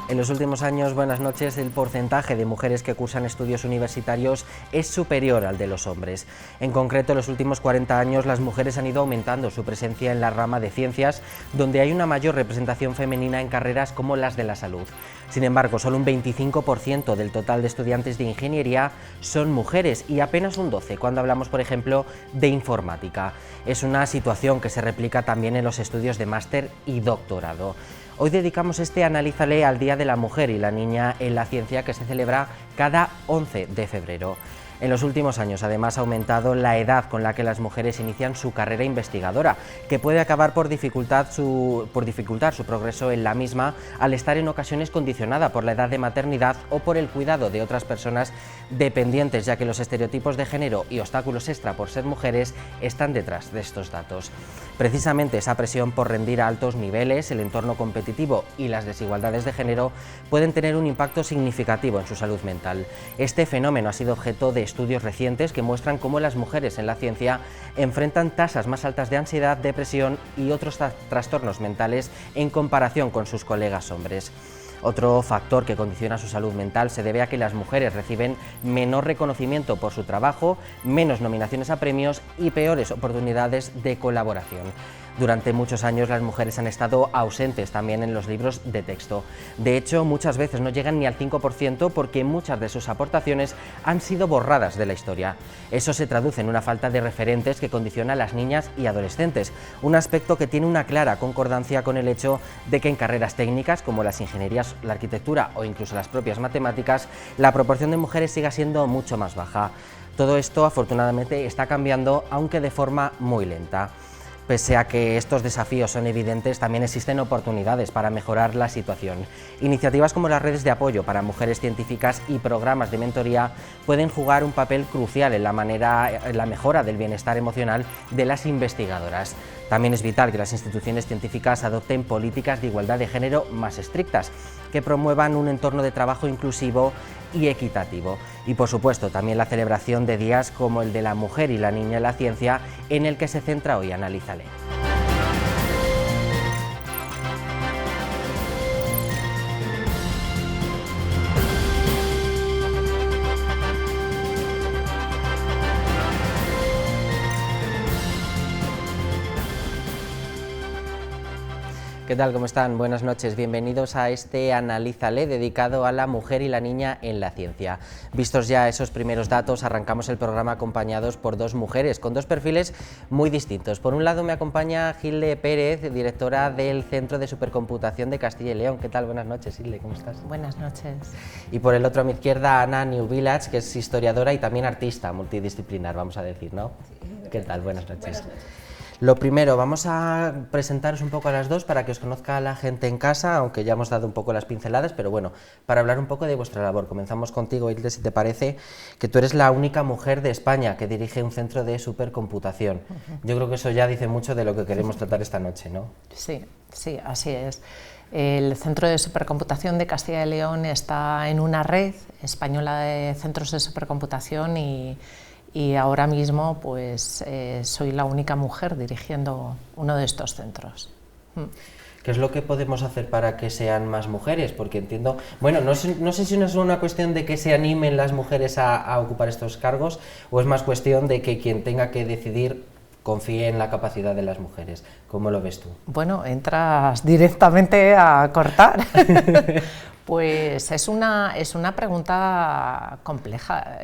En los últimos años, buenas noches, el porcentaje de mujeres que cursan estudios universitarios es superior al de los hombres. En concreto, en los últimos 40 años, las mujeres han ido aumentando su presencia en la rama de ciencias, donde hay una mayor representación femenina en carreras como las de la salud. Sin embargo, solo un 25% del total de estudiantes de ingeniería son mujeres y apenas un 12% cuando hablamos, por ejemplo, de informática. Es una situación que se replica también en los estudios de máster y doctorado. Hoy dedicamos este Analízale al Día de la Mujer y la Niña en la Ciencia, que se celebra cada 11 de febrero. En los últimos años, además, ha aumentado la edad con la que las mujeres inician su carrera investigadora, que puede acabar por dificultar su progreso en la misma, al estar en ocasiones condicionada por la edad de maternidad o por el cuidado de otras personas dependientes, ya que los estereotipos de género y obstáculos extra por ser mujeres están detrás de estos datos. Precisamente esa presión por rendir a altos niveles, el entorno competitivo y las desigualdades de género pueden tener un impacto significativo en su salud mental. Este fenómeno ha sido objeto de estudios recientes que muestran cómo las mujeres en la ciencia enfrentan tasas más altas de ansiedad, depresión y otros trastornos mentales en comparación con sus colegas hombres. Otro factor que condiciona su salud mental se debe a que las mujeres reciben menor reconocimiento por su trabajo, menos nominaciones a premios y peores oportunidades de colaboración. Durante muchos años las mujeres han estado ausentes también en los libros de texto. De hecho, muchas veces no llegan ni al 5% porque muchas de sus aportaciones han sido borradas de la historia. Eso se traduce en una falta de referentes que condiciona a las niñas y adolescentes, un aspecto que tiene una clara concordancia con el hecho de que en carreras técnicas como las ingenierías, la arquitectura o incluso las propias matemáticas, la proporción de mujeres siga siendo mucho más baja. Todo esto, afortunadamente, está cambiando, aunque de forma muy lenta. Pese a que estos desafíos son evidentes, también existen oportunidades para mejorar la situación. Iniciativas como las redes de apoyo para mujeres científicas y programas de mentoría pueden jugar un papel crucial en la mejora del bienestar emocional de las investigadoras. También es vital que las instituciones científicas adopten políticas de igualdad de género más estrictas, que promuevan un entorno de trabajo inclusivo y equitativo. Y por supuesto también la celebración de días como el de la mujer y la niña en la ciencia, en el que se centra hoy Analízale. ¿Qué tal? ¿Cómo están? Buenas noches. Bienvenidos a este Analízale dedicado a la mujer y la niña en la ciencia. Vistos ya esos primeros datos, arrancamos el programa acompañados por dos mujeres con dos perfiles muy distintos. Por un lado me acompaña Hilde Pérez, directora del Centro de Supercomputación de Castilla y León. ¿Qué tal? Buenas noches, Hilde, ¿cómo estás? Buenas noches. Y por el otro a mi izquierda, Ana Newvillage, que es historiadora y también artista multidisciplinar, vamos a decir, ¿no? Sí. ¿Qué tal? Buenas noches. Buenas noches. Lo primero, vamos a presentaros un poco a las dos para que os conozca la gente en casa, aunque ya hemos dado un poco las pinceladas, pero bueno, para hablar un poco de vuestra labor. Comenzamos contigo, Hilde, si te parece, que tú eres la única mujer de España que dirige un centro de supercomputación. Yo creo que eso ya dice mucho de lo que queremos tratar esta noche, ¿no? Sí, sí, así es. El Centro de Supercomputación de Castilla y León está en una red española de centros de supercomputación y ahora mismo pues soy la única mujer dirigiendo uno de estos centros. ¿Qué es lo que podemos hacer para que sean más mujeres? Porque entiendo, bueno, no sé si no es una cuestión de que se animen las mujeres a ocupar estos cargos o es más cuestión de que quien tenga que decidir confíe en la capacidad de las mujeres. ¿Cómo lo ves tú? Bueno, entras directamente a cortar. Pues es una pregunta compleja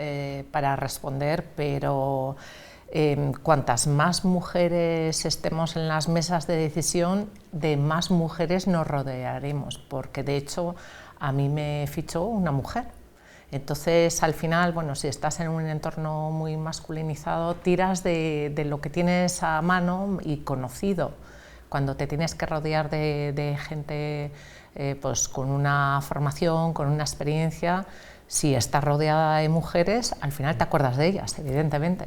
para responder, pero cuantas más mujeres estemos en las mesas de decisión, de más mujeres nos rodearemos, porque de hecho a mí me fichó una mujer. Entonces, al final, bueno, si estás en un entorno muy masculinizado, tiras de lo que tienes a mano y conocido. Cuando te tienes que rodear de gente pues con una formación, con una experiencia, si estás rodeada de mujeres, al final te acuerdas de ellas, evidentemente.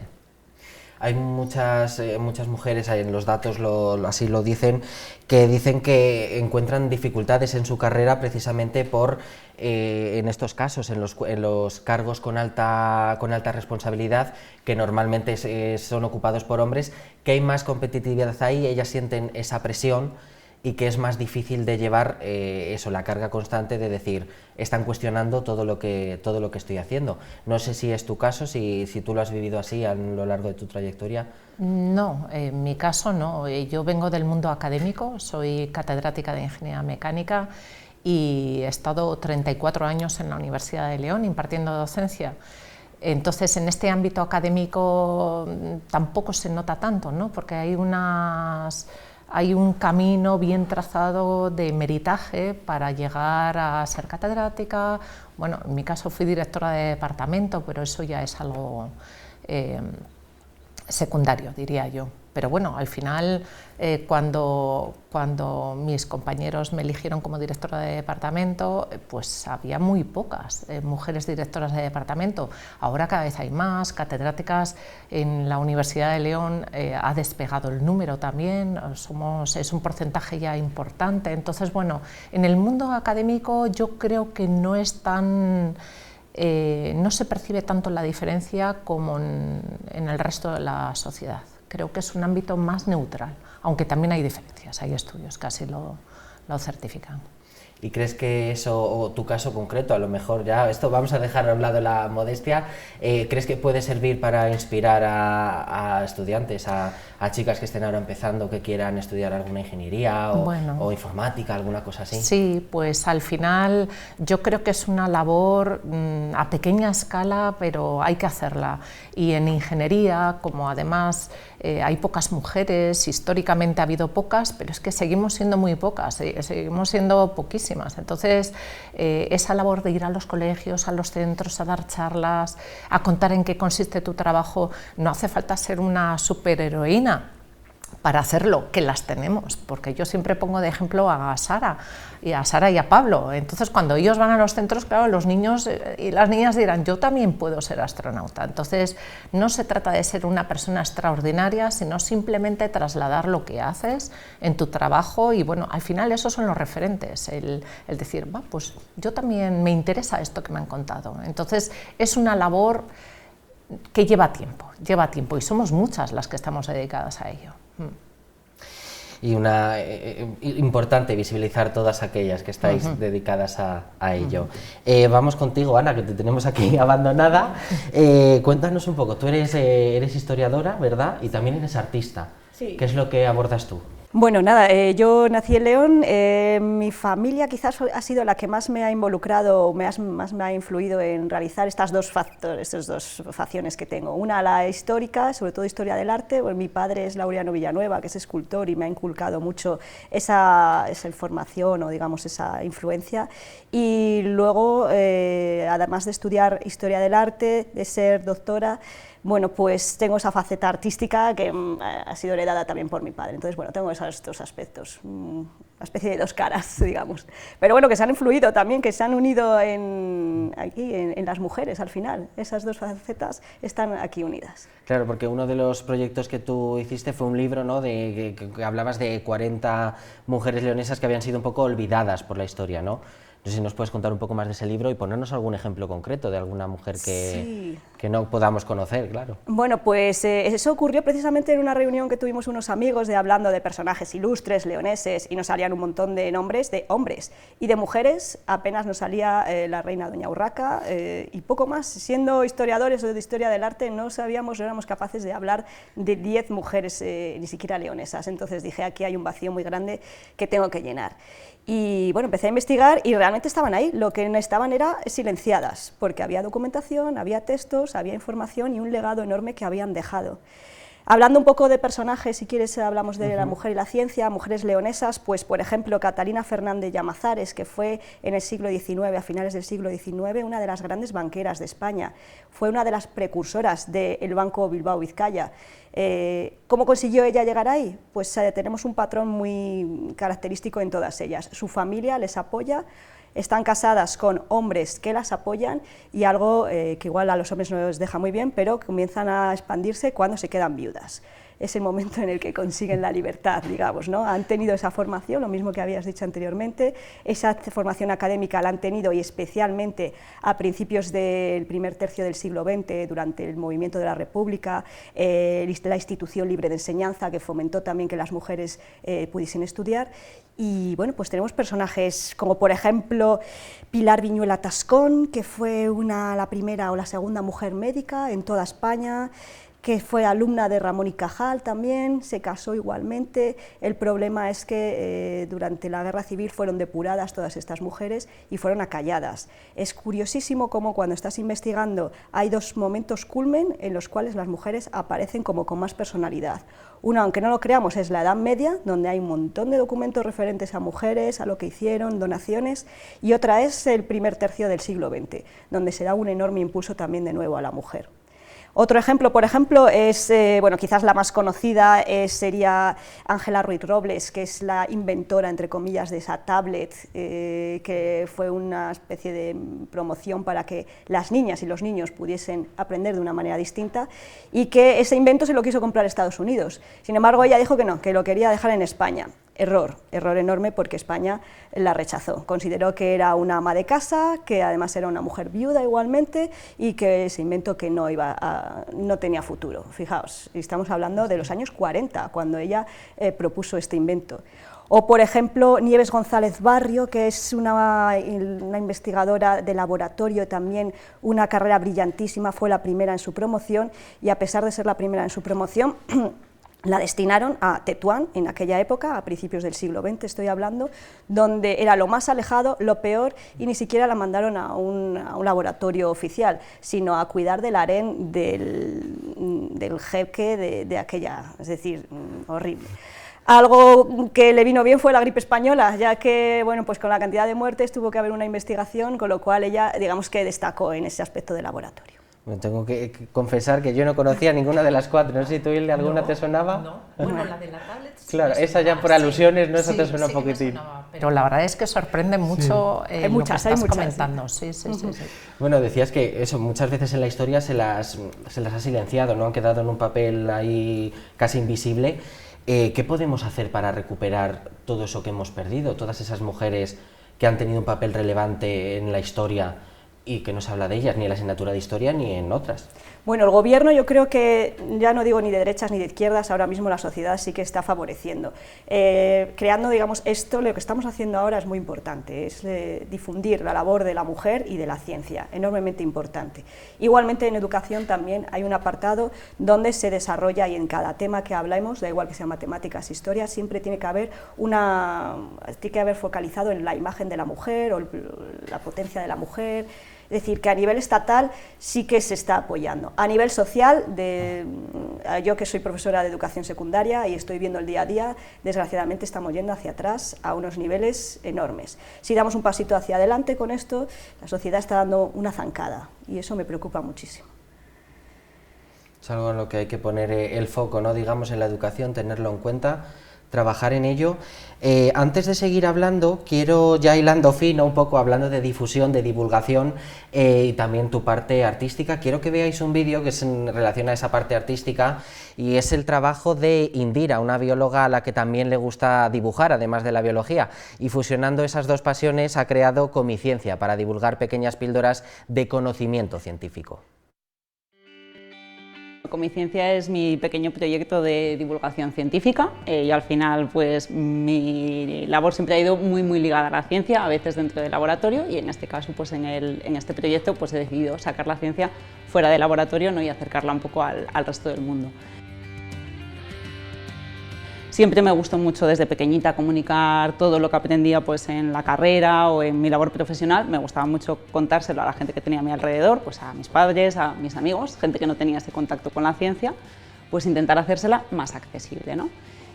Hay muchas mujeres, en los datos así lo dicen que encuentran dificultades en su carrera precisamente por, en estos casos, en los cargos con alta responsabilidad, que normalmente son ocupados por hombres, que hay más competitividad ahí, ellas sienten esa presión y que es más difícil de llevar la carga constante de decir, están cuestionando todo lo que estoy haciendo. No sé si es tu caso, si tú lo has vivido así a lo largo de tu trayectoria. No, en mi caso no. Yo vengo del mundo académico, soy catedrática de Ingeniería Mecánica y he estado 34 años en la Universidad de León impartiendo docencia. Entonces, en este ámbito académico tampoco se nota tanto, ¿no? Porque hay un camino bien trazado de meritaje para llegar a ser catedrática. Bueno, en mi caso fui directora de departamento, pero eso ya es algo secundario, diría yo. Pero bueno, al final, cuando mis compañeros me eligieron como directora de departamento, pues había muy pocas mujeres directoras de departamento. Ahora cada vez hay más, catedráticas en la Universidad de León ha despegado el número también, es un porcentaje ya importante. Entonces, bueno, en el mundo académico yo creo que no es tan... no se percibe tanto la diferencia como en el resto de la sociedad. Creo que es un ámbito más neutral, aunque también hay diferencias, hay estudios que así lo certifican. ¿Y crees que eso, o tu caso concreto, a lo mejor ya, esto vamos a dejar a un lado la modestia, crees que puede servir para inspirar a estudiantes, a chicas que estén ahora empezando, que quieran estudiar alguna ingeniería o informática, alguna cosa así? Sí, pues al final yo creo que es una labor a pequeña escala, pero hay que hacerla. Y en ingeniería, como además hay pocas mujeres, históricamente ha habido pocas, pero es que seguimos siendo muy pocas, seguimos siendo poquísimas. Entonces, esa labor de ir a los colegios, a los centros, a dar charlas, a contar en qué consiste tu trabajo, no hace falta ser una superheroína para hacerlo, que las tenemos, porque yo siempre pongo de ejemplo a Sara y a Pablo. Entonces, cuando ellos van a los centros, claro, los niños y las niñas dirán, yo también puedo ser astronauta. Entonces, no se trata de ser una persona extraordinaria, sino simplemente trasladar lo que haces en tu trabajo y, bueno, al final esos son los referentes, el decir, pues yo también me interesa esto que me han contado. Entonces, es una labor que lleva tiempo y somos muchas las que estamos dedicadas a ello. Y importante visibilizar todas aquellas que estáis dedicadas a ello. Vamos contigo, Ana, que te tenemos aquí abandonada. Cuéntanos un poco, tú eres historiadora, ¿verdad? Y también eres artista. Sí. ¿Qué es lo que abordas tú? Bueno, nada, yo nací en León, mi familia quizás ha sido la que más me ha involucrado, más me ha influido en realizar estas dos facciones que tengo. Una, la histórica, sobre todo historia del arte. Bueno, mi padre es Laureano Villanueva, que es escultor y me ha inculcado mucho esa información o digamos esa influencia. Y luego, además de estudiar historia del arte, de ser doctora, bueno, pues tengo esa faceta artística que ha sido heredada también por mi padre. Entonces, bueno, tengo esos dos aspectos, una especie de dos caras, digamos. Pero bueno, que se han influido también, que se han unido en las mujeres al final. Esas dos facetas están aquí unidas. Claro, porque uno de los proyectos que tú hiciste fue un libro, ¿no?, que hablabas de 40 mujeres leonesas que habían sido un poco olvidadas por la historia, ¿no? No sé si nos puedes contar un poco más de ese libro y ponernos algún ejemplo concreto de alguna mujer que no podamos conocer, claro. Bueno, pues eso ocurrió precisamente en una reunión que tuvimos unos amigos hablando de personajes ilustres, leoneses, y nos salían un montón de nombres de hombres, y de mujeres apenas nos salía la reina Doña Urraca y poco más. Siendo historiadores o de historia del arte no éramos capaces de hablar de 10 mujeres, ni siquiera leonesas. Entonces dije, aquí hay un vacío muy grande que tengo que llenar. Y bueno, empecé a investigar y realmente estaban ahí, lo que no estaban era silenciadas, porque había documentación, había textos, había información y un legado enorme que habían dejado. Hablando un poco de personajes, si quieres hablamos de la mujer y la ciencia, mujeres leonesas, pues por ejemplo Catalina Fernández Llamazares, que fue en el siglo XIX, a finales del siglo XIX, una de las grandes banqueras de España, fue una de las precursoras del Banco Bilbao Vizcaya. ¿Cómo consiguió ella llegar ahí? Pues tenemos un patrón muy característico en todas ellas. Su familia les apoya, están casadas con hombres que las apoyan y algo que igual a los hombres no les deja muy bien, pero comienzan a expandirse cuando se quedan viudas. Es el momento en el que consiguen la libertad, digamos, ¿no? Han tenido esa formación, lo mismo que habías dicho anteriormente, esa formación académica la han tenido y especialmente a principios del primer tercio del siglo XX, durante el movimiento de la República, la institución libre de enseñanza que fomentó también que las mujeres pudiesen estudiar, Y bueno, pues tenemos personajes como por ejemplo Pilar Viñuela Tascón, que fue la primera o la segunda mujer médica en toda España, que fue alumna de Ramón y Cajal también, se casó igualmente. El problema es que durante la Guerra Civil fueron depuradas todas estas mujeres y fueron acalladas. Es curiosísimo cómo cuando estás investigando hay dos momentos culmen en los cuales las mujeres aparecen como con más personalidad. Uno, aunque no lo creamos, es la Edad Media, donde hay un montón de documentos referentes a mujeres, a lo que hicieron, donaciones, y otra es el primer tercio del siglo XX, donde se da un enorme impulso también de nuevo a la mujer. Otro ejemplo, por ejemplo, es, bueno, quizás la más conocida sería Ángela Ruiz Robles, que es la inventora, entre comillas, de esa tablet, que fue una especie de promoción para que las niñas y los niños pudiesen aprender de una manera distinta, y que ese invento se lo quiso comprar Estados Unidos. Sin embargo, ella dijo que no, que lo quería dejar en España. Error enorme, porque España la rechazó. Consideró que era una ama de casa, que además era una mujer viuda igualmente, y que ese invento que no tenía futuro. Fijaos, estamos hablando de los años 40, cuando ella propuso este invento. O, por ejemplo, Nieves González Barrio, que es una investigadora de laboratorio, también una carrera brillantísima, fue la primera en su promoción, y a pesar de ser la primera en su promoción, la destinaron a Tetuán, en aquella época, a principios del siglo XX estoy hablando, donde era lo más alejado, lo peor, y ni siquiera la mandaron a un laboratorio oficial, sino a cuidar del harén del jeque de aquella, es decir, horrible. Algo que le vino bien fue la gripe española, ya que, bueno, pues con la cantidad de muertes tuvo que haber una investigación, con lo cual ella, digamos que destacó en ese aspecto de laboratorio. Bueno, tengo que confesar que yo no conocía ninguna de las cuatro. No sé si tú, Hilde, alguna te sonaba. No, bueno, la de la tablet. Sí, claro, esa ya por alusiones, ¿no? Esa sí, te suena sí, un poquitín. Pero la verdad es que sorprende mucho hay muchas, lo que estás muchas, comentando. Sí. Bueno, decías que eso, muchas veces en la historia se las ha silenciado, ¿no? Han quedado en un papel ahí casi invisible. ¿Qué podemos hacer para recuperar todo eso que hemos perdido? Todas esas mujeres que han tenido un papel relevante en la historia y que no se habla de ellas, ni en la asignatura de historia ni en otras. Bueno, el gobierno, yo creo que, ya no digo ni de derechas ni de izquierdas, ahora mismo la sociedad sí que está favoreciendo. Creando, digamos, esto, lo que estamos haciendo ahora es muy importante, es difundir la labor de la mujer y de la ciencia, enormemente importante. Igualmente en educación también hay un apartado donde se desarrolla, y en cada tema que hablemos, da igual que sea matemáticas, historia, siempre tiene que haber focalizado en la imagen de la mujer o la potencia de la mujer. Es decir, que a nivel estatal sí que se está apoyando. A nivel social, yo que soy profesora de educación secundaria y estoy viendo el día a día, desgraciadamente estamos yendo hacia atrás a unos niveles enormes. Si damos un pasito hacia adelante con esto, la sociedad está dando una zancada, y eso me preocupa muchísimo. Es algo en lo que hay que poner el foco, ¿no? Digamos, en la educación, tenerlo en cuenta, trabajar en ello. Antes de seguir hablando, quiero, ya hilando fino un poco, hablando de difusión, de divulgación y también tu parte artística, quiero que veáis un vídeo que es en relación a esa parte artística, y es el trabajo de Indira, una bióloga a la que también le gusta dibujar, además de la biología, y fusionando esas dos pasiones ha creado Comiciencia para divulgar pequeñas píldoras de conocimiento científico. Comiciencia es mi pequeño proyecto de divulgación científica y al final pues mi labor siempre ha ido muy ligada a la ciencia, a veces dentro del laboratorio, y en este caso pues en este proyecto pues he decidido sacar la ciencia fuera del laboratorio, ¿no? Y acercarla un poco al resto del mundo. Siempre me gustó mucho desde pequeñita comunicar todo lo que aprendía pues, en la carrera o en mi labor profesional. Me gustaba mucho contárselo a la gente que tenía a mi alrededor, pues a mis padres, a mis amigos, gente que no tenía ese contacto con la ciencia, pues intentar hacérsela más accesible, ¿no?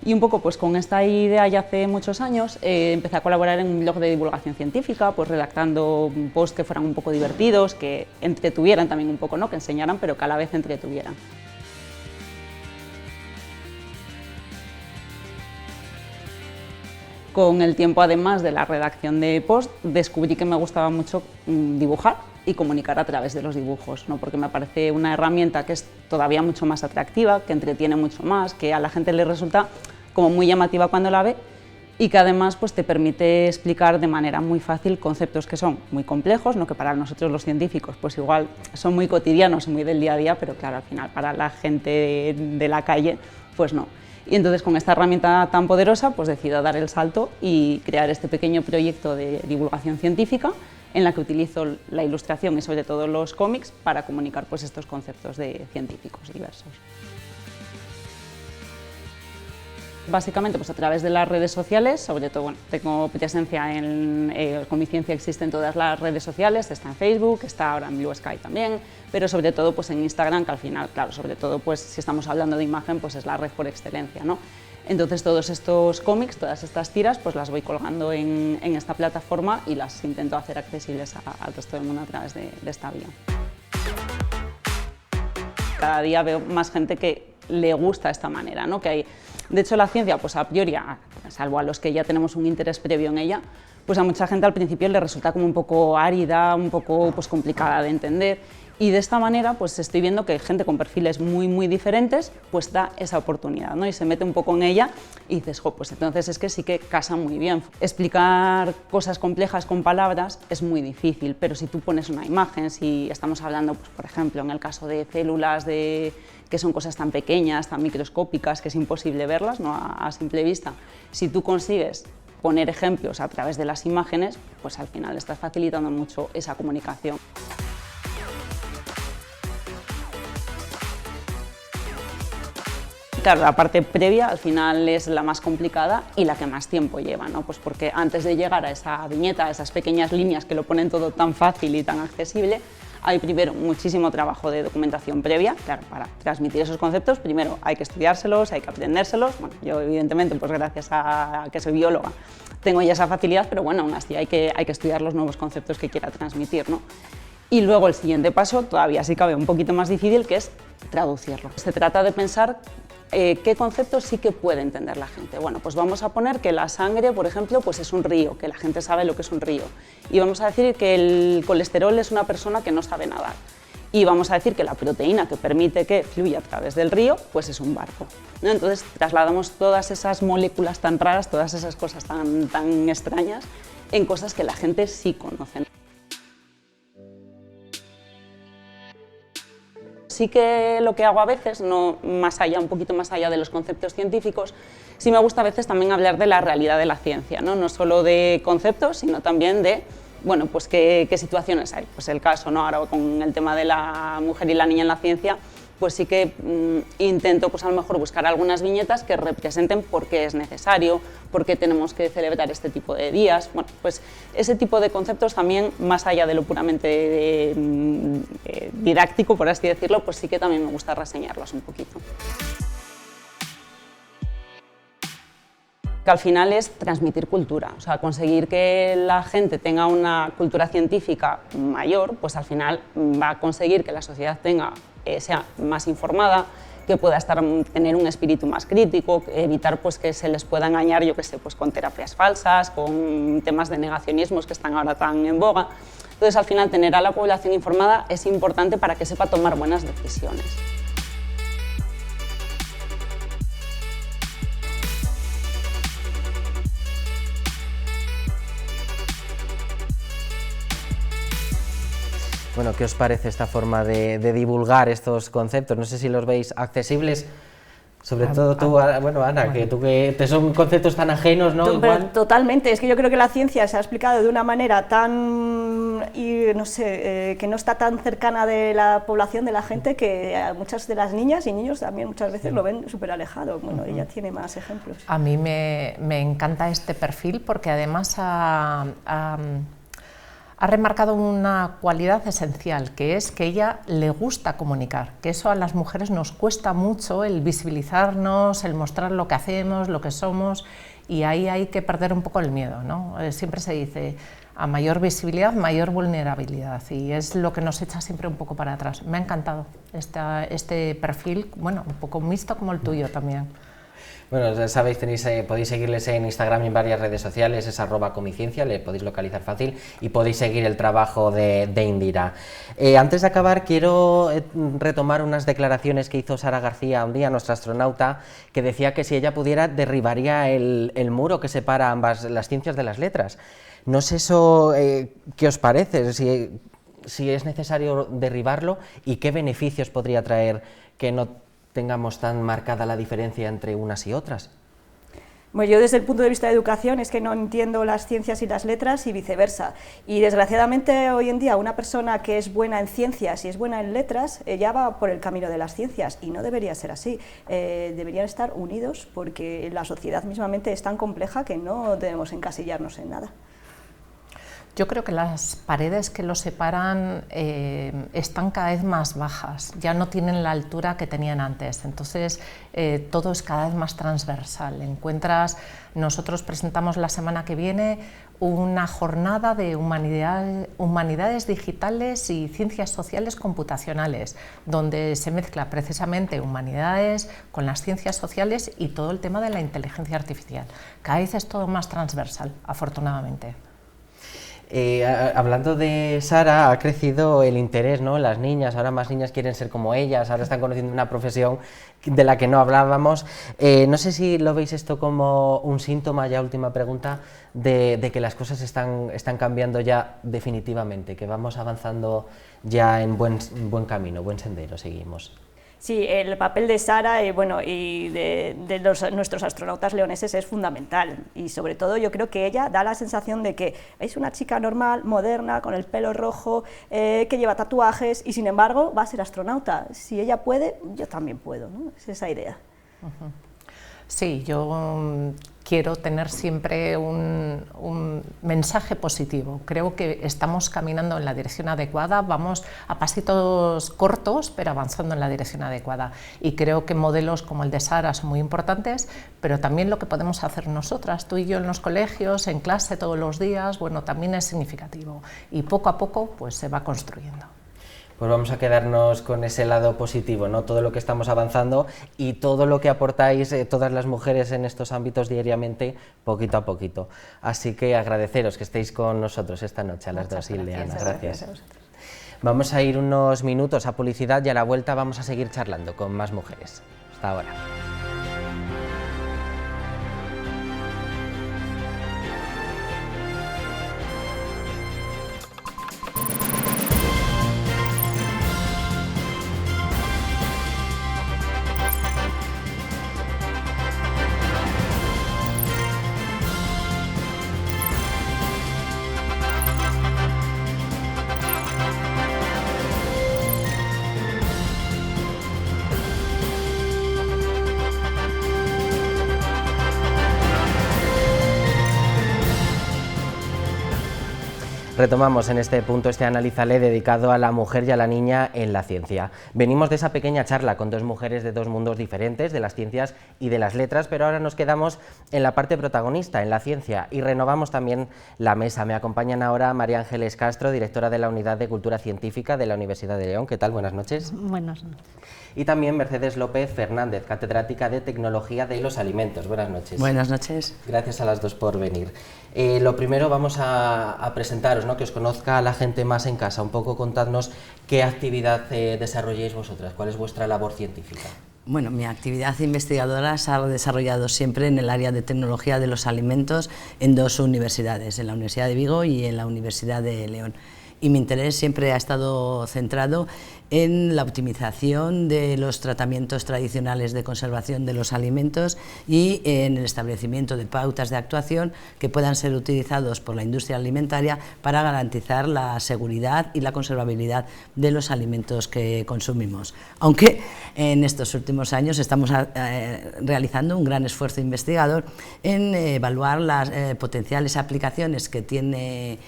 Y un poco pues, con esta idea ya hace muchos años empecé a colaborar en un blog de divulgación científica, pues redactando posts que fueran un poco divertidos, que entretuvieran también un poco, ¿no? Que enseñaran, pero que a la vez entretuvieran. Con el tiempo, además de la redacción de post, descubrí que me gustaba mucho dibujar y comunicar a través de los dibujos, ¿no? Porque me parece una herramienta que es todavía mucho más atractiva, que entretiene mucho más, que a la gente le resulta como muy llamativa cuando la ve, y que además pues, te permite explicar de manera muy fácil conceptos que son muy complejos, ¿no? Que para nosotros los científicos pues igual son muy cotidianos y muy del día a día, pero claro, al final para la gente de la calle pues no. Y entonces con esta herramienta tan poderosa pues decido dar el salto y crear este pequeño proyecto de divulgación científica en la que utilizo la ilustración y sobre todo los cómics para comunicar pues estos conceptos científicos diversos. Básicamente pues a través de las redes sociales, sobre todo bueno, tengo presencia con mi ciencia existe en todas las redes sociales, está en Facebook, está ahora en Blue Sky también, pero sobre todo pues en Instagram, que al final, claro, sobre todo pues si estamos hablando de imagen, pues es la red por excelencia, ¿no? Entonces todos estos cómics, todas estas tiras, pues las voy colgando en esta plataforma y las intento hacer accesibles al resto del mundo a través de esta vía. Cada día veo más gente que le gusta esta manera, ¿no? Que hay, de hecho la ciencia, pues a priori, salvo a los que ya tenemos un interés previo en ella, pues a mucha gente al principio le resulta como un poco árida, un poco pues, complicada de entender. Y de esta manera pues estoy viendo que gente con perfiles muy diferentes pues da esa oportunidad, ¿no? Y se mete un poco en ella y dices, jo, pues entonces es que sí que casa muy bien. Explicar cosas complejas con palabras es muy difícil, pero si tú pones una imagen, si estamos hablando, pues, por ejemplo, en el caso de células, que son cosas tan pequeñas, tan microscópicas, que es imposible verlas, ¿no? a simple vista, si tú consigues poner ejemplos a través de las imágenes, pues al final estás facilitando mucho esa comunicación. Claro, la parte previa al final es la más complicada y la que más tiempo lleva, ¿no? Pues porque antes de llegar a esa viñeta, a esas pequeñas líneas que lo ponen todo tan fácil y tan accesible, hay primero muchísimo trabajo de documentación previa. Claro, para transmitir esos conceptos primero hay que estudiárselos, hay que aprendérselos. Bueno, yo evidentemente, pues gracias a que soy bióloga, tengo ya esa facilidad, pero bueno, aún así hay que estudiar los nuevos conceptos que quiera transmitir, ¿no? Y luego el siguiente paso, todavía sí cabe un poquito más difícil, que es traducirlo. Se trata de pensar qué conceptos sí que puede entender la gente. Bueno, pues vamos a poner que la sangre, por ejemplo, pues es un río, que la gente sabe lo que es un río. Y vamos a decir que el colesterol es una persona que no sabe nadar. Y vamos a decir que la proteína que permite que fluya a través del río, pues es un barco, ¿no? Entonces trasladamos todas esas moléculas tan raras, todas esas cosas tan extrañas, en cosas que la gente sí conoce. Sí que lo que hago a veces, no más allá, un poquito más allá de los conceptos científicos, sí me gusta a veces también hablar de la realidad de la ciencia, ¿no? No solo de conceptos, sino también de, bueno, pues qué situaciones hay. Pues el caso, ¿no? Ahora con el tema de la mujer y la niña en la ciencia, pues sí que intento pues a lo mejor buscar algunas viñetas que representen por qué es necesario, por qué tenemos que celebrar este tipo de días. Bueno, pues ese tipo de conceptos también, más allá de lo puramente didáctico, por así decirlo, pues sí que también me gusta reseñarlos un poquito. Que al final es transmitir cultura, o sea, conseguir que la gente tenga una cultura científica mayor, pues al final va a conseguir que la sociedad sea más informada, que pueda tener un espíritu más crítico, evitar pues, que se les pueda engañar, yo qué sé, pues, con terapias falsas, con temas de negacionismos que están ahora tan en boga. Entonces, al final, tener a la población informada es importante para que sepa tomar buenas decisiones. Bueno, ¿qué os parece esta forma de divulgar estos conceptos? No sé si los veis accesibles, sobre todo tú, bueno, Ana, que tú que te son conceptos tan ajenos, ¿no? Igual. Totalmente, es que yo creo que la ciencia se ha explicado de una manera tan, no sé, que no está tan cercana de la población, de la gente, que a muchas de las niñas y niños también muchas veces lo ven súper alejado. Bueno, ella tiene más ejemplos. A mí me encanta este perfil porque además ha remarcado una cualidad esencial, que es que ella le gusta comunicar, que eso a las mujeres nos cuesta mucho, el visibilizarnos, el mostrar lo que hacemos, lo que somos, y ahí hay que perder un poco el miedo, ¿no? Siempre se dice, a mayor visibilidad, mayor vulnerabilidad, y es lo que nos echa siempre un poco para atrás. Me ha encantado este perfil, bueno, un poco mixto como el tuyo también. Bueno, ya sabéis, podéis seguirles en Instagram y en varias redes sociales, es @comiciencia, le podéis localizar fácil y podéis seguir el trabajo de Indira. Antes de acabar, quiero retomar unas declaraciones que hizo Sara García un día, nuestra astronauta, que decía que si ella pudiera derribaría el muro que separa ambas las ciencias de las letras. No sé eso, ¿qué os parece? Si es necesario derribarlo y qué beneficios podría traer que no tengamos tan marcada la diferencia entre unas y otras? Bueno, yo desde el punto de vista de educación es que no entiendo las ciencias y las letras y viceversa. Y desgraciadamente hoy en día una persona que es buena en ciencias y es buena en letras, ya va por el camino de las ciencias y no debería ser así. Deberían estar unidos porque la sociedad mismamente es tan compleja que no debemos encasillarnos en nada. Yo creo que las paredes que los separan están cada vez más bajas, ya no tienen la altura que tenían antes, entonces todo es cada vez más transversal. Nosotros presentamos la semana que viene una jornada de humanidades digitales y ciencias sociales computacionales, donde se mezcla precisamente humanidades con las ciencias sociales y todo el tema de la inteligencia artificial. Cada vez es todo más transversal, afortunadamente. Hablando de Sara, ha crecido el interés, ¿no? Las niñas, ahora más niñas quieren ser como ellas, ahora están conociendo una profesión de la que no hablábamos. No sé si lo veis esto como un síntoma, ya última pregunta, de que las cosas están cambiando ya definitivamente, que vamos avanzando ya en buen camino, buen sendero, seguimos. Sí, el papel de Sara y de nuestros astronautas leoneses es fundamental y sobre todo yo creo que ella da la sensación de que es una chica normal, moderna, con el pelo rojo, que lleva tatuajes y sin embargo va a ser astronauta. Si ella puede, yo también puedo, ¿no? Es esa idea. Sí, yo quiero tener siempre un mensaje positivo. Creo que estamos caminando en la dirección adecuada, vamos a pasitos cortos, pero avanzando en la dirección adecuada. Y creo que modelos como el de Sara son muy importantes, pero también lo que podemos hacer nosotras, tú y yo en los colegios, en clase todos los días, bueno, también es significativo. Y poco a poco pues se va construyendo. Pues vamos a quedarnos con ese lado positivo, ¿no? Todo lo que estamos avanzando y todo lo que aportáis todas las mujeres en estos ámbitos diariamente, poquito a poquito. Así que agradeceros que estéis con nosotros esta noche a las dos, Ileana. Gracias. Vamos a ir unos minutos a publicidad y a la vuelta vamos a seguir charlando con más mujeres. Hasta ahora. Retomamos en este punto este Analízale dedicado a la mujer y a la niña en la ciencia. Venimos de esa pequeña charla con dos mujeres de dos mundos diferentes, de las ciencias y de las letras, pero ahora nos quedamos en la parte protagonista, en la ciencia, y renovamos también la mesa. Me acompañan ahora María Ángeles Castro, directora de la Unidad de Cultura Científica de la Universidad de León. ¿Qué tal? Buenas noches. Buenas noches. Y también Mercedes López Fernández, catedrática de Tecnología de los Alimentos. Buenas noches. Buenas noches. Gracias a las dos por venir. Lo primero vamos a presentaros, ¿no? Que os conozca a la gente más en casa, un poco contadnos qué actividad desarrolláis vosotras, cuál es vuestra labor científica. Bueno, mi actividad investigadora se ha desarrollado siempre en el área de tecnología de los alimentos en dos universidades, en la Universidad de Vigo y en la Universidad de León. Y mi interés siempre ha estado centrado en la optimización de los tratamientos tradicionales de conservación de los alimentos y en el establecimiento de pautas de actuación que puedan ser utilizados por la industria alimentaria para garantizar la seguridad y la conservabilidad de los alimentos que consumimos. Aunque en estos últimos años estamos realizando un gran esfuerzo investigador en evaluar las potenciales aplicaciones que tiene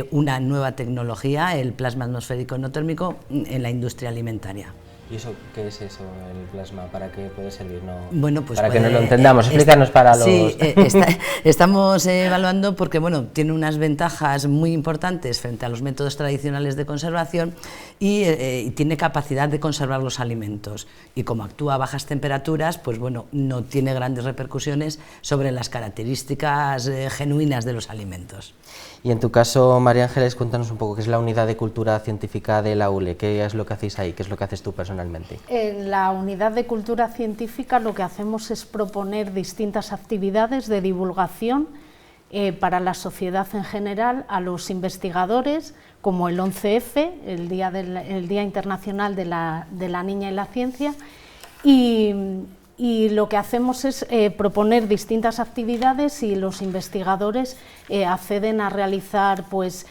una nueva tecnología, el plasma atmosférico endotérmico, en la industria alimentaria. ¿Y eso qué es eso, el plasma? ¿Para qué puede servir? No, bueno, pues para que nos lo entendamos, explícanos para los... Sí, estamos evaluando porque bueno, tiene unas ventajas muy importantes frente a los métodos tradicionales de conservación y tiene capacidad de conservar los alimentos. Y como actúa a bajas temperaturas, pues bueno, no tiene grandes repercusiones sobre las características genuinas de los alimentos. Y en tu caso, María Ángeles, cuéntanos un poco qué es la Unidad de Cultura Científica de la ULE, qué es lo que hacéis ahí, qué es lo que haces tú personalmente. En la Unidad de Cultura Científica lo que hacemos es proponer distintas actividades de divulgación para la sociedad en general, a los investigadores, como el 11F, el Día Internacional de la Niña y la Ciencia, y lo que hacemos es proponer distintas actividades y los investigadores acceden a realizar, pues,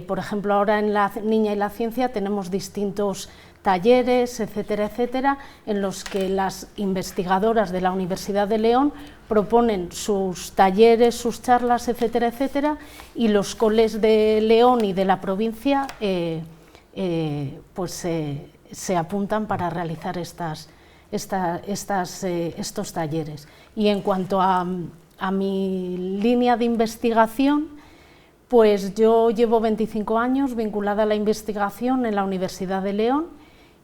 por ejemplo, ahora en la Niña y la Ciencia tenemos distintos talleres, etcétera, etcétera, en los que las investigadoras de la Universidad de León proponen sus talleres, sus charlas, etcétera, etcétera, y los coles de León y de la provincia se apuntan para realizar estos talleres. Y en cuanto a mi línea de investigación, pues yo llevo 25 años vinculada a la investigación en la Universidad de León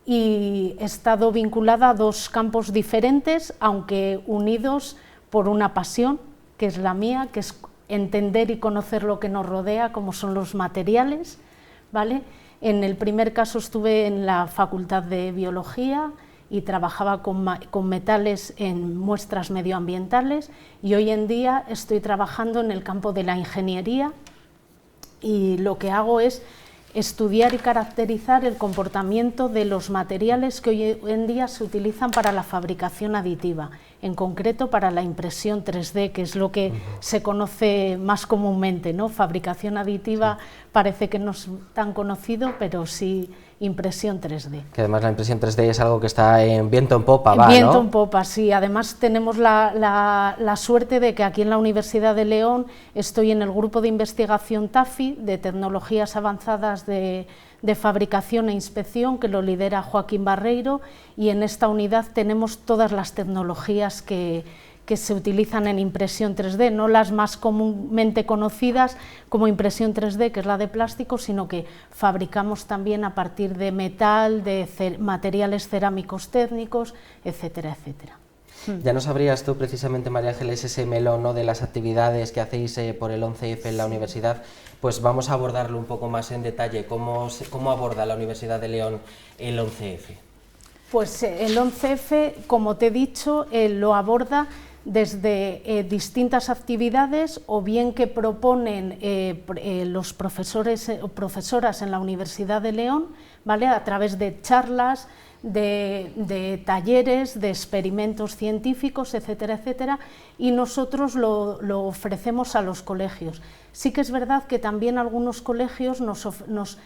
y he estado vinculada a dos campos diferentes, aunque unidos por una pasión, que es la mía, que es entender y conocer lo que nos rodea, como son los materiales, ¿vale? En el primer caso estuve en la Facultad de Biología y trabajaba con metales en muestras medioambientales, y hoy en día estoy trabajando en el campo de la ingeniería y lo que hago es estudiar y caracterizar el comportamiento de los materiales que hoy en día se utilizan para la fabricación aditiva, en concreto para la impresión 3D, que es lo que se conoce más comúnmente, ¿no? Fabricación aditiva parece que no es tan conocido, pero sí impresión 3D. Que además la impresión 3D es algo que está en viento en popa, Viento en popa, sí. Además tenemos la suerte de que aquí en la Universidad de León estoy en el grupo de investigación TAFI, de tecnologías avanzadas de fabricación e inspección, que lo lidera Joaquín Barreiro, y en esta unidad tenemos todas las tecnologías que se utilizan en impresión 3D, no las más comúnmente conocidas como impresión 3D, que es la de plástico, sino que fabricamos también a partir de metal, de materiales cerámicos técnicos, etcétera, etcétera. Ya nos abrías tú precisamente, María Ángeles, ese melón, ¿no?, de las actividades que hacéis por el 11F en la universidad. Pues vamos a abordarlo un poco más en detalle. ¿Cómo aborda la Universidad de León el 11F? Pues el 11F, como te he dicho, lo aborda desde distintas actividades, o bien que proponen los profesores o profesoras en la Universidad de León, ¿vale?, a través de charlas, de talleres, de experimentos científicos, etcétera, etcétera, y nosotros lo ofrecemos a los colegios. Sí que es verdad que también algunos colegios nos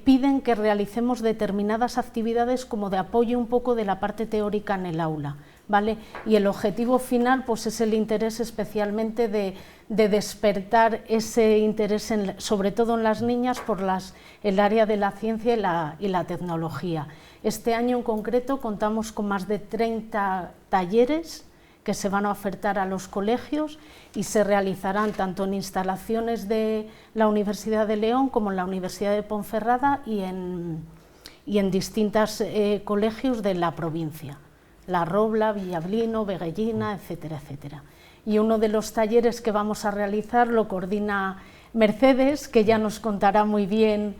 piden que realicemos determinadas actividades como de apoyo un poco de la parte teórica en el aula, ¿vale? Y el objetivo final, pues, es el interés especialmente de despertar ese interés, sobre todo en las niñas, por el área de la ciencia y la tecnología. Este año en concreto contamos con más de 30 talleres que se van a ofertar a los colegios y se realizarán tanto en instalaciones de la Universidad de León como en la Universidad de Ponferrada y en distintos colegios de la provincia, La Robla, Villablino, Veguellina, etcétera, etcétera. Y uno de los talleres que vamos a realizar lo coordina Mercedes, que ya nos contará muy bien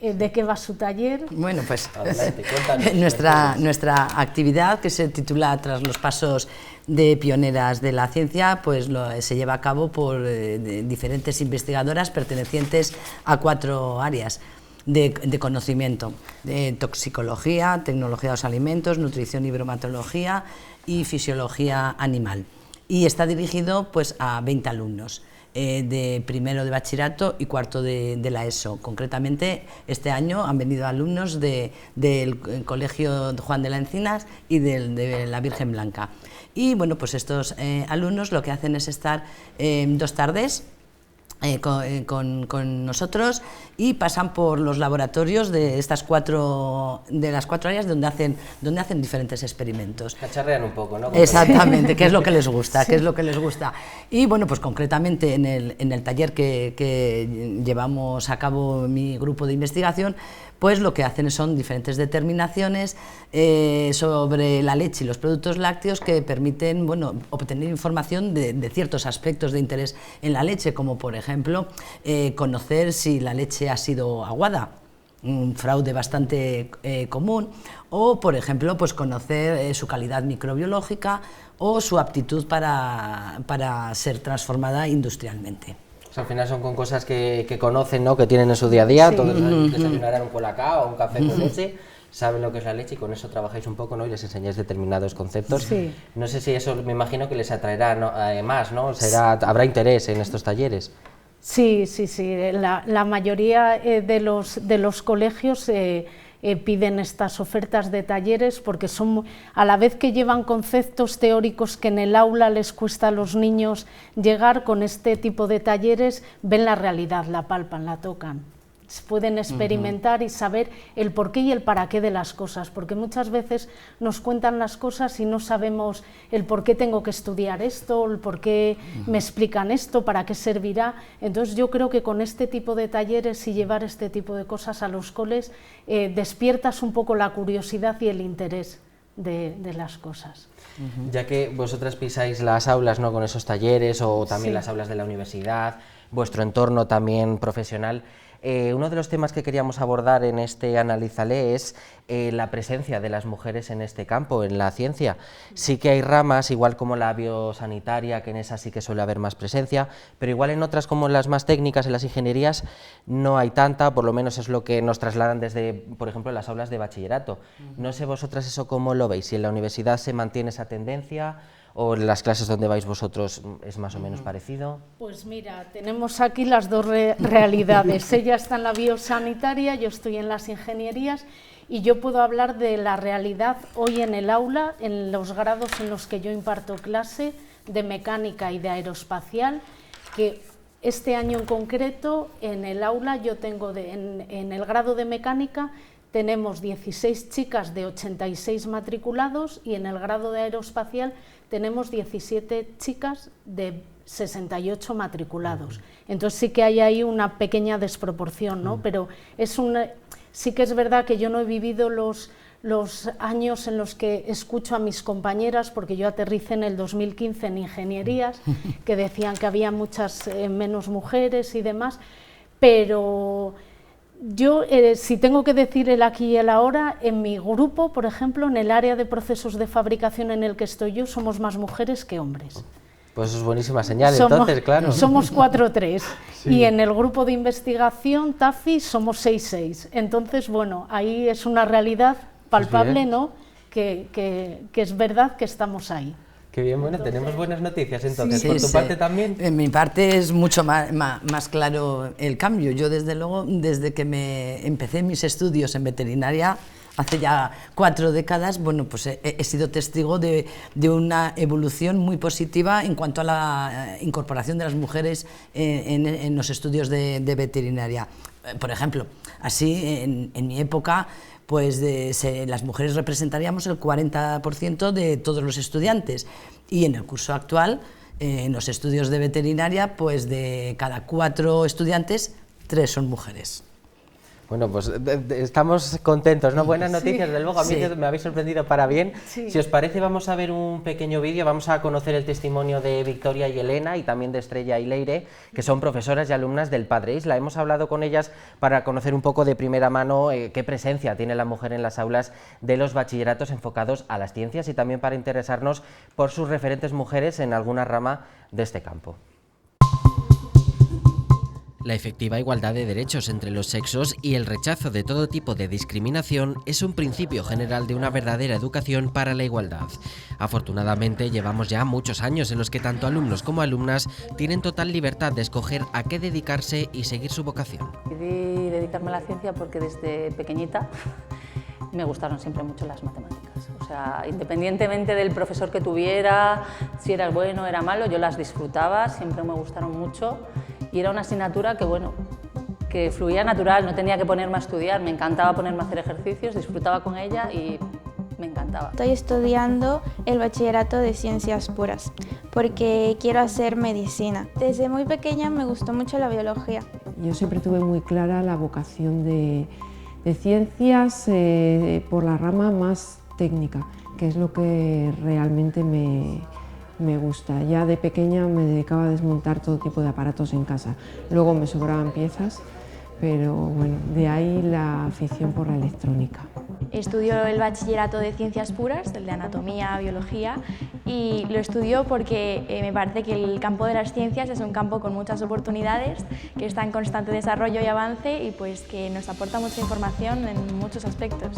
¿de qué va su taller? Bueno, pues adelante, cuéntanos. Nuestra actividad, que se titula Tras los pasos de pioneras de la ciencia, pues se lleva a cabo por diferentes investigadoras pertenecientes a 4 áreas de conocimiento: de toxicología, tecnología de los alimentos, nutrición y bromatología y fisiología animal. Y está dirigido, pues, a 20 alumnos. De primero de bachillerato y cuarto de la ESO. Concretamente, este año han venido alumnos del Colegio Juan de la Encinas y de la Virgen Blanca. Y bueno, pues estos alumnos lo que hacen es estar 2 tardes con nosotros y pasan por los laboratorios de las 4 áreas donde hacen diferentes experimentos. Cacharrean un poco, ¿no? Exactamente, qué es lo que les gusta, qué es lo que les gusta. Y bueno, pues concretamente en el taller que llevamos a cabo mi grupo de investigación, pues lo que hacen son diferentes determinaciones sobre la leche y los productos lácteos que permiten, bueno, obtener información de ciertos aspectos de interés en la leche, como por ejemplo conocer si la leche ha sido aguada, un fraude bastante común, o por ejemplo pues conocer su calidad microbiológica o su aptitud para ser transformada industrialmente. Al final son con cosas que conocen, ¿no?, que tienen en su día a día. Sí. Todos desayunarán un colacao o un café con leche, saben lo que es la leche y con eso trabajáis un poco, ¿no? Y les enseñáis determinados conceptos. Sí. No sé si eso me imagino que les atraerá, ¿no? Más, ¿no? Habrá interés en estos talleres. Sí, la mayoría de los colegios piden estas ofertas de talleres porque son, a la vez que llevan conceptos teóricos que en el aula les cuesta a los niños llegar, con este tipo de talleres ven la realidad, la palpan, la tocan. Pueden experimentar y saber el porqué y el para qué de las cosas, porque muchas veces nos cuentan las cosas y no sabemos el por qué tengo que estudiar esto, el por qué me explican esto, para qué servirá. Entonces yo creo que con este tipo de talleres y llevar este tipo de cosas a los coles despiertas un poco la curiosidad y el interés de las cosas. Ya que vosotras pisáis las aulas, ¿no? Con esos talleres o también Sí. las aulas de la universidad, vuestro entorno también profesional. Uno de los temas que queríamos abordar en este Analízale es la presencia de las mujeres en este campo, en la ciencia. Sí que hay ramas, igual como la biosanitaria, que en esa sí que suele haber más presencia, pero igual en otras como las más técnicas, en las ingenierías, no hay tanta, por lo menos es lo que nos trasladan desde, por ejemplo, las aulas de bachillerato. No sé vosotras eso cómo lo veis, si en la universidad se mantiene esa tendencia, ¿o en las clases donde vais vosotros es más o menos parecido? Pues mira, tenemos aquí las dos realidades. Ella está en la biosanitaria, yo estoy en las ingenierías, y yo puedo hablar de la realidad hoy en el aula, en los grados en los que yo imparto clase de mecánica y de aeroespacial, que este año en concreto en el aula yo tengo en el grado de mecánica tenemos 16 chicas de 86 matriculados y en el grado de aeroespacial tenemos 17 chicas de 68 matriculados. Entonces sí que hay ahí una pequeña desproporción, ¿no? Pero sí que es verdad que yo no he vivido los años en los que escucho a mis compañeras, porque yo aterricé en el 2015 en ingenierías, que decían que había muchas menos mujeres y demás, pero yo, si tengo que decir el aquí y el ahora, en mi grupo, por ejemplo, en el área de procesos de fabricación en el que estoy yo, somos más mujeres que hombres. Pues eso es buenísima señal, entonces, claro. Somos 4-3, Sí. y en el grupo de investigación, TAFI, somos 6-6. Entonces, bueno, ahí es una realidad palpable, bien. ¿no? Que es verdad que estamos ahí. Qué bien, bueno, tenemos buenas noticias entonces. Sí, ¿Por tu sí. parte también? En mi parte es mucho más claro el cambio. Yo, desde luego, desde que me empecé mis estudios en veterinaria, hace ya 4 décadas, bueno, pues he sido testigo de una evolución muy positiva en cuanto a la incorporación de las mujeres en los estudios de veterinaria. Por ejemplo, así en mi época, pues las mujeres representaríamos el 40% de todos los estudiantes, y en el curso actual, en los estudios de veterinaria, pues de cada 4 estudiantes, 3 son mujeres. Bueno, pues estamos contentos, ¿no? Buenas noticias, desde luego, a mí Sí. me habéis sorprendido para bien. Sí. Si os parece, vamos a ver un pequeño vídeo, vamos a conocer el testimonio de Victoria y Elena y también de Estrella y Leire, que son profesoras y alumnas del Padre Isla. Hemos hablado con ellas para conocer un poco de primera mano qué presencia tiene la mujer en las aulas de los bachilleratos enfocados a las ciencias y también para interesarnos por sus referentes mujeres en alguna rama de este campo. La efectiva igualdad de derechos entre los sexos y el rechazo de todo tipo de discriminación es un principio general de una verdadera educación para la igualdad. Afortunadamente, llevamos ya muchos años en los que tanto alumnos como alumnas tienen total libertad de escoger a qué dedicarse y seguir su vocación. Decidí dedicarme a la ciencia porque desde pequeñita me gustaron siempre mucho las matemáticas. O sea, independientemente del profesor que tuviera, si era bueno o era malo, yo las disfrutaba, siempre me gustaron mucho. Y era una asignatura que, bueno, que fluía natural, no tenía que ponerme a estudiar, me encantaba ponerme a hacer ejercicios, disfrutaba con ella y me encantaba. Estoy estudiando el bachillerato de ciencias puras porque quiero hacer medicina. Desde muy pequeña me gustó mucho la biología. Yo siempre tuve muy clara la vocación de ciencias por la rama más técnica, que es lo que realmente me gusta. Ya de pequeña me dedicaba a desmontar todo tipo de aparatos en casa. Luego me sobraban piezas, pero bueno, de ahí la afición por la electrónica. Estudio el bachillerato de ciencias puras, el de anatomía, biología, y lo estudio porque me parece que el campo de las ciencias es un campo con muchas oportunidades, que está en constante desarrollo y avance y pues que nos aporta mucha información en muchos aspectos.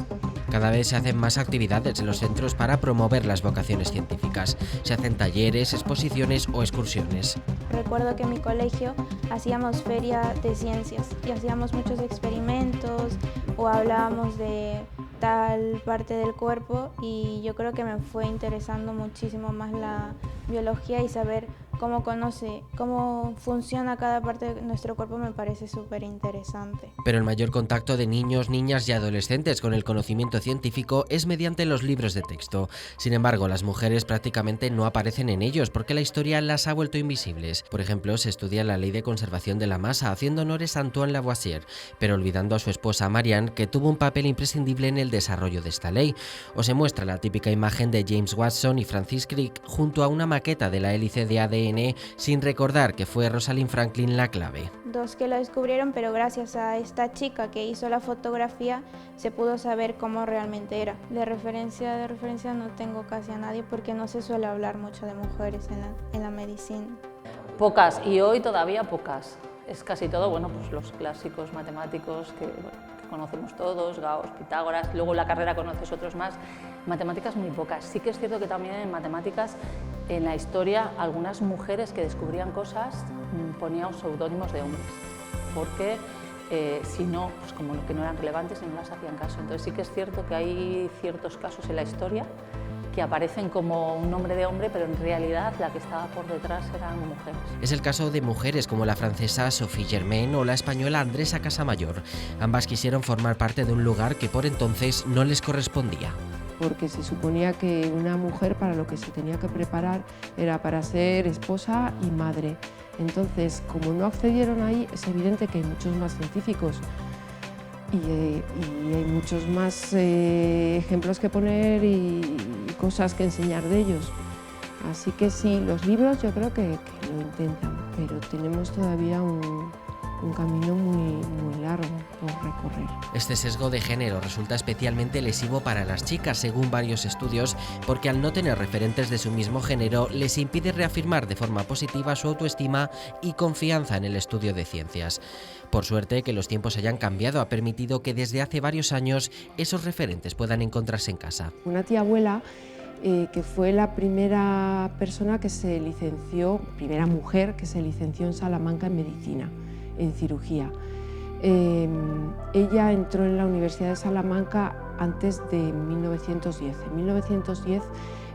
Cada vez se hacen más actividades en los centros para promover las vocaciones científicas. Se hacen talleres, exposiciones o excursiones. Recuerdo que en mi colegio hacíamos feria de ciencias y hacíamos muchos experimentos o hablábamos de tal parte del cuerpo, y yo creo que me fue interesando muchísimo más la biología, y saber cómo funciona cada parte de nuestro cuerpo me parece súper interesante. Pero el mayor contacto de niños, niñas y adolescentes con el conocimiento científico es mediante los libros de texto. Sin embargo, las mujeres prácticamente no aparecen en ellos porque la historia las ha vuelto invisibles. Por ejemplo, se estudia la ley de conservación de la masa haciendo honores a Antoine Lavoisier, pero olvidando a su esposa Marianne, que tuvo un papel imprescindible en el desarrollo de esta ley. O se muestra la típica imagen de James Watson y Francis Crick junto a una maqueta de la hélice de ADN, sin recordar que fue Rosalind Franklin la clave. Dos que lo descubrieron, pero gracias a esta chica que hizo la fotografía se pudo saber cómo realmente era. De referencia no tengo casi a nadie porque no se suele hablar mucho de mujeres en la medicina. Pocas, y hoy todavía pocas. Es casi todo, bueno, pues los clásicos matemáticos que conocemos todos, Gauss, Pitágoras, luego en la carrera conoces otros más. Matemáticas muy pocas. Sí que es cierto que también en matemáticas, en la historia, algunas mujeres que descubrían cosas ponían seudónimos de hombres, porque si no, pues como que no eran relevantes y no las hacían caso. Entonces sí que es cierto que hay ciertos casos en la historia que aparecen como un nombre de hombre, pero en realidad la que estaba por detrás eran mujeres. Es el caso de mujeres como la francesa Sophie Germain o la española Andresa Casamayor. Ambas quisieron formar parte de un lugar que por entonces no les correspondía. Porque se suponía que una mujer para lo que se tenía que preparar era para ser esposa y madre. Entonces, como no accedieron ahí, es evidente que hay muchos más científicos y hay muchos más ejemplos que poner y cosas que enseñar de ellos. Así que sí, los libros yo creo que lo intentan, pero tenemos todavía un camino muy largo por recorrer. Este sesgo de género resulta especialmente lesivo para las chicas, según varios estudios, porque al no tener referentes de su mismo género, les impide reafirmar de forma positiva su autoestima y confianza en el estudio de ciencias. Por suerte, que los tiempos hayan cambiado ha permitido que desde hace varios años esos referentes puedan encontrarse en casa. Una tía abuela que fue la primera persona que se licenció, primera mujer que se licenció en Salamanca en medicina, en cirugía. Ella entró en la Universidad de Salamanca antes de 1910. En 1910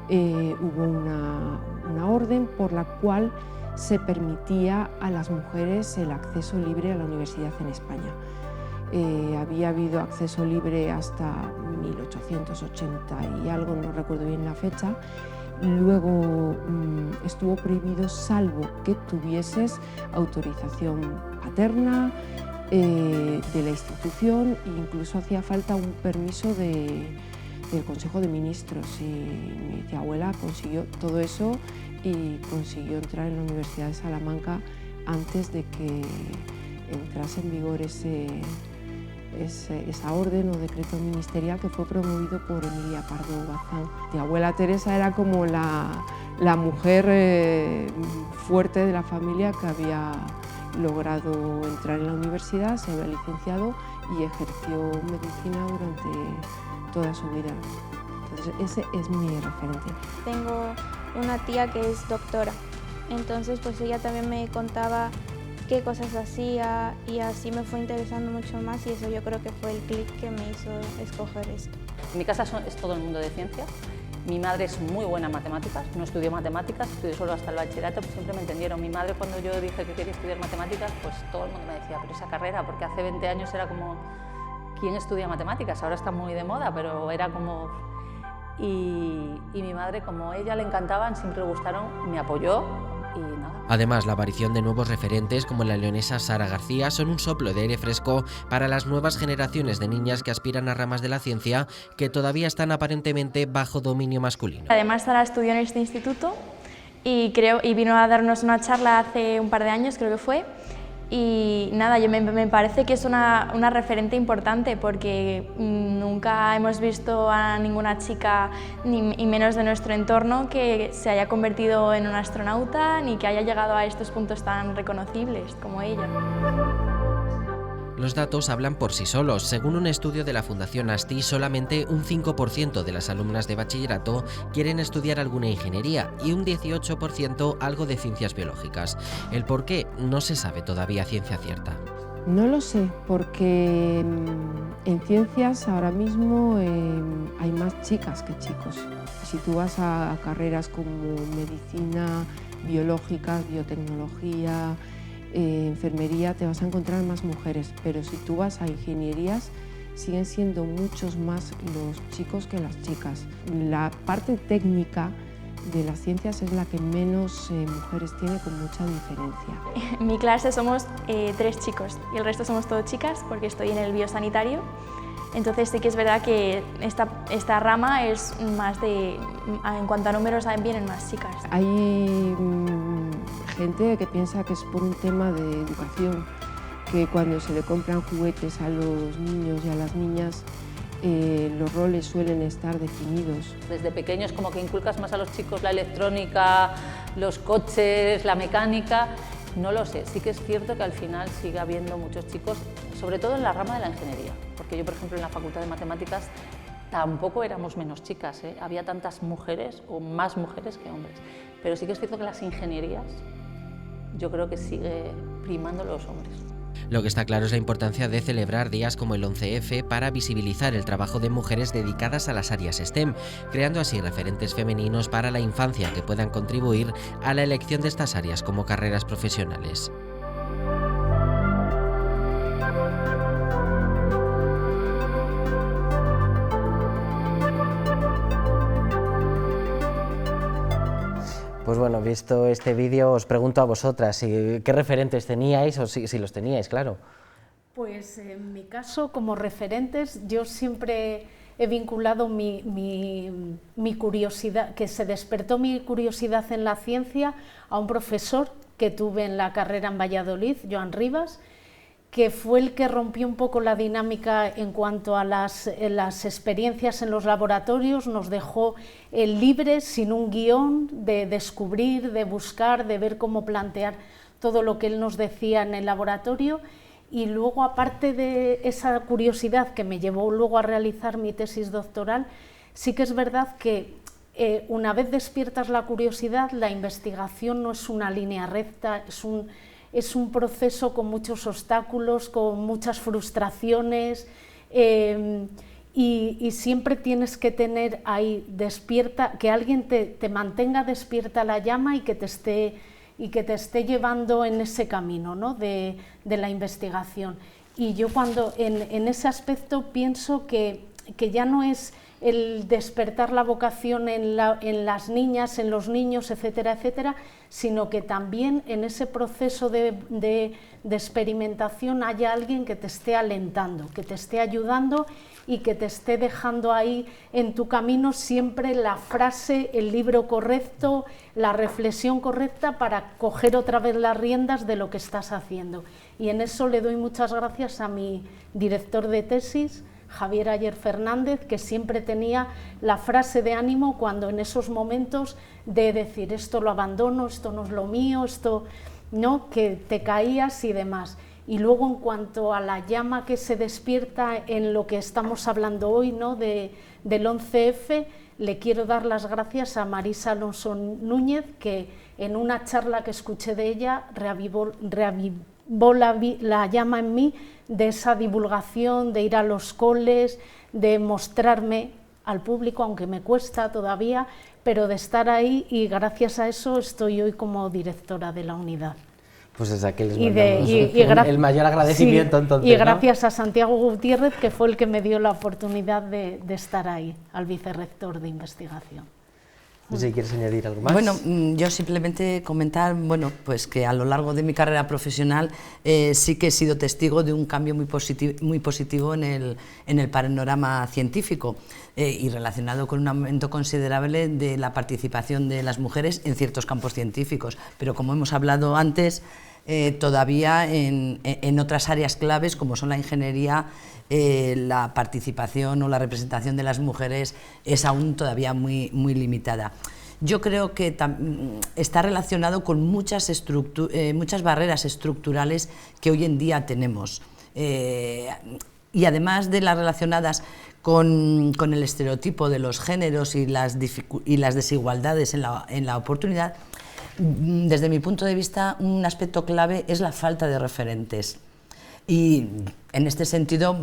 hubo una orden por la cual se permitía a las mujeres el acceso libre a la universidad en España. Había habido acceso libre hasta 1880 y algo, no recuerdo bien la fecha. Luego estuvo prohibido salvo que tuvieses autorización paterna de la institución, e incluso hacía falta un permiso del Consejo de Ministros, y mi tía abuela consiguió todo eso y consiguió entrar en la Universidad de Salamanca antes de que entrase en vigor esa orden o decreto ministerial que fue promovido por Emilia Pardo Bazán. Mi abuela Teresa era como la mujer fuerte de la familia que había logrado entrar en la universidad, se había licenciado y ejerció medicina durante toda su vida. Entonces ese es mi referente. Tengo una tía que es doctora, entonces pues ella también me contaba qué cosas hacía y así me fue interesando mucho más, y eso yo creo que fue el clic que me hizo escoger esto. En mi casa es todo el mundo de ciencia. Mi madre es muy buena en matemáticas, no estudió matemáticas, estudió solo hasta el bachillerato, pues siempre me entendieron. Mi madre, cuando yo dije que quería estudiar matemáticas, pues todo el mundo me decía, pero esa carrera, porque hace 20 años era como, ¿quién estudia matemáticas? Ahora está muy de moda, pero era como... Y mi madre, como a ella le encantaban, siempre le gustaron, me apoyó y nada. Además, la aparición de nuevos referentes como la leonesa Sara García son un soplo de aire fresco para las nuevas generaciones de niñas que aspiran a ramas de la ciencia que todavía están aparentemente bajo dominio masculino. Además, Sara estudió en este instituto y vino a darnos una charla hace un par de años, creo que fue. Y nada, me parece que es una referente importante, porque nunca hemos visto a ninguna chica, y menos de nuestro entorno, que se haya convertido en una astronauta ni que haya llegado a estos puntos tan reconocibles como ella. Los datos hablan por sí solos. Según un estudio de la Fundación ASTI, solamente un 5% de las alumnas de bachillerato quieren estudiar alguna ingeniería y un 18% algo de ciencias biológicas. El por qué no se sabe todavía a ciencia cierta. No lo sé, porque en ciencias ahora mismo hay más chicas que chicos. Si tú vas a carreras como medicina, biológica, biotecnología, enfermería, te vas a encontrar más mujeres, pero si tú vas a ingenierías, siguen siendo muchos más los chicos que las chicas. La parte técnica de las ciencias es la que menos mujeres tiene, con mucha diferencia. En mi clase somos 3 chicos y el resto somos todas chicas, porque estoy en el biosanitario. Entonces sí que es verdad que esta rama es más de, en cuanto a números, vienen más chicas. Hay gente que piensa que es por un tema de educación, que cuando se le compran juguetes a los niños y a las niñas, los roles suelen estar definidos. Desde pequeños como que inculcas más a los chicos la electrónica, los coches, la mecánica. No lo sé, sí que es cierto que al final sigue habiendo muchos chicos, sobre todo en la rama de la ingeniería, porque yo, por ejemplo, en la Facultad de Matemáticas tampoco éramos menos chicas, había tantas mujeres o más mujeres que hombres, pero sí que es cierto que las ingenierías yo creo que sigue primando los hombres. Lo que está claro es la importancia de celebrar días como el 11F para visibilizar el trabajo de mujeres dedicadas a las áreas STEM, creando así referentes femeninos para la infancia que puedan contribuir a la elección de estas áreas como carreras profesionales. Pues bueno, visto este vídeo, os pregunto a vosotras qué referentes teníais, o si los teníais, claro. Pues en mi caso, como referentes, yo siempre he vinculado mi curiosidad, que se despertó mi curiosidad en la ciencia, a un profesor que tuve en la carrera en Valladolid, Joan Rivas, que fue el que rompió un poco la dinámica en cuanto a las experiencias en los laboratorios, nos dejó libres, sin un guión, de descubrir, de buscar, de ver cómo plantear todo lo que él nos decía en el laboratorio. Y luego, aparte de esa curiosidad que me llevó luego a realizar mi tesis doctoral, sí que es verdad que una vez despiertas la curiosidad, la investigación no es una línea recta, es un proceso con muchos obstáculos, con muchas frustraciones, y siempre tienes que tener ahí despierta, que alguien te mantenga despierta la llama y que te esté llevando en ese camino, ¿no?, de la investigación. Y yo cuando en ese aspecto pienso que ya no es el despertar la vocación en las niñas, en los niños, etcétera, etcétera, sino que también en ese proceso de experimentación haya alguien que te esté alentando, que te esté ayudando y que te esté dejando ahí en tu camino siempre la frase, el libro correcto, la reflexión correcta para coger otra vez las riendas de lo que estás haciendo. Y en eso le doy muchas gracias a mi director de tesis, Javier Ayer Fernández, que siempre tenía la frase de ánimo cuando en esos momentos de decir esto lo abandono, esto no es lo mío, esto no, que te caías y demás. Y luego, en cuanto a la llama que se despierta en lo que estamos hablando hoy, ¿no?, del 11F, le quiero dar las gracias a Marisa Alonso Núñez, que en una charla que escuché de ella reavivó la llama en mí de esa divulgación, de ir a los coles, de mostrarme al público, aunque me cuesta todavía, pero de estar ahí, y gracias a eso estoy hoy como directora de la unidad. Pues desde aquí les mandamos el mayor agradecimiento, sí, entonces, y gracias, ¿no?, a Santiago Gutiérrez, que fue el que me dio la oportunidad de estar ahí, al vicerrector de investigación. No sé si quieres añadir algo más. Bueno, yo simplemente comentar, bueno, pues que a lo largo de mi carrera profesional sí que he sido testigo de un cambio muy positivo en el panorama científico y relacionado con un aumento considerable de la participación de las mujeres en ciertos campos científicos. Pero como hemos hablado antes, todavía en otras áreas claves como son la ingeniería, la participación o la representación de las mujeres es aún todavía muy limitada. Yo creo que está relacionado con muchas barreras estructurales que hoy en día tenemos. y además de las relacionadas con el estereotipo de los géneros y las desigualdades en la oportunidad, desde mi punto de vista, un aspecto clave es la falta de referentes. Y en este sentido,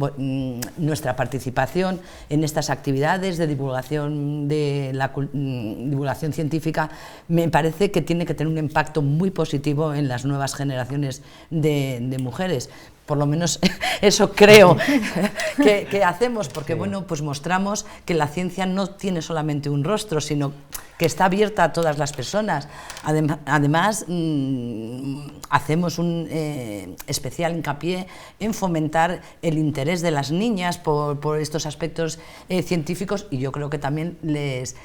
nuestra participación en estas actividades de divulgación divulgación científica me parece que tiene que tener un impacto muy positivo en las nuevas generaciones de mujeres. Por lo menos eso creo que hacemos, porque bueno, pues mostramos que la ciencia no tiene solamente un rostro, sino que está abierta a todas las personas. Además, hacemos un especial hincapié en fomentar el interés de las niñas por estos aspectos científicos, y yo creo que también les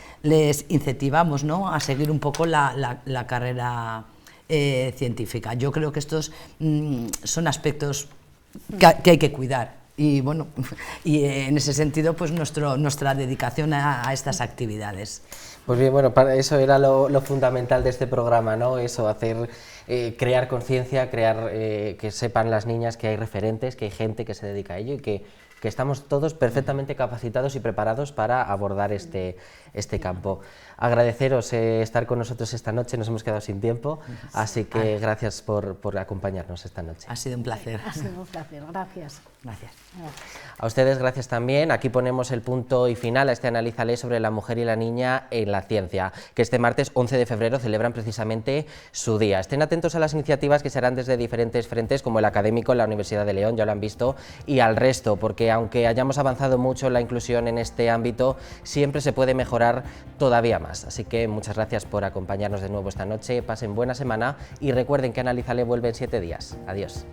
incentivamos, ¿no?, a seguir un poco la carrera científica. Yo creo que estos son aspectos que hay que cuidar, y bueno, y en ese sentido pues nuestra dedicación a estas actividades. Pues bien, bueno, eso era lo fundamental de este programa, ¿no? Eso, crear conciencia, que sepan las niñas que hay referentes, que hay gente que se dedica a ello y que estamos todos perfectamente capacitados y preparados para abordar este campo. Agradeceros estar con nosotros esta noche, nos hemos quedado sin tiempo, así que gracias por acompañarnos esta noche. Ha sido un placer. Ha sido un placer, gracias. Gracias. A ustedes gracias también. Aquí ponemos el punto y final a este Analízale sobre la mujer y la niña en la ciencia, que este martes 11 de febrero celebran precisamente su día. Estén atentos a las iniciativas que se harán desde diferentes frentes, como el académico en la Universidad de León, ya lo han visto, y al resto, porque aunque hayamos avanzado mucho en la inclusión en este ámbito, siempre se puede mejorar todavía más. Así que muchas gracias por acompañarnos de nuevo esta noche, pasen buena semana y recuerden que Analízale vuelve en 7 días. Adiós.